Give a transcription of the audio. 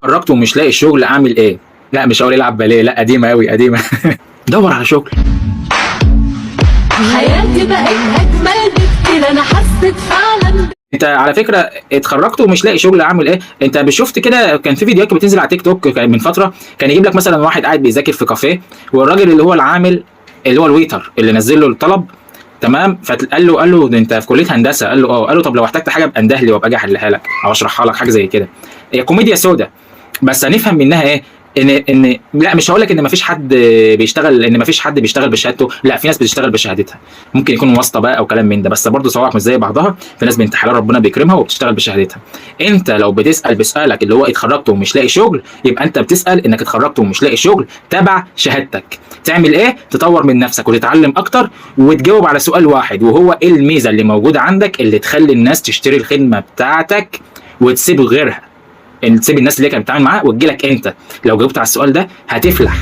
اتخرجت ومش لاقي شغل اعمل ايه؟ لا مش هقول العب باليه، لا قديمه قوي قديمه. دور على شغل. حياتي بقت اجمل بكتير، انا حسيت فعلا. انت على فكره اتخرجت ومش لاقي شغل اعمل ايه؟ انت شفت كده كان في فيديوهات بتنزل على تيك توك من فتره، كان يجيب لك مثلا واحد قاعد بيذاكر في كافيه، والراجل اللي هو العامل اللي هو الويتر اللي نزل له الطلب، تمام، قال له ده انت في كليه هندسه؟ قال له اه. قال له طب لو احتجت حاجه ابقى انده لي وابقى اجي احلها لك او اشرحها لك، حاجه زي كده. هي كوميديا سودا، بس هنفهم منها ايه؟ ان لا مش هقول لك ان مفيش حد بيشتغل، ان مفيش حد بيشتغل بشهادته، لا في ناس بتشتغل بشهادتها، ممكن يكون واسطه بقى او كلام من ده، بس برضه صواعق مش زي بعضها. في ناس بنت حلال ربنا بيكرمها وبتشتغل بشهادتها. انت لو بتسال بسؤالك اللي هو اتخرجت ومش لاقي شغل، يبقى انت بتسال انك اتخرجت ومش لاقي شغل تبع شهادتك. تعمل ايه؟ تطور من نفسك وتتعلم اكتر، وتجاوب على سؤال واحد، وهو ايه الميزه اللي موجوده عندك اللي تخلي الناس تشتري الخدمه بتاعتك وتسيب غيرها، ان تسيب الناس اللي كانت بتتعامل معاها وتجي لك انت. لو جاوبت على السؤال ده هتفلح.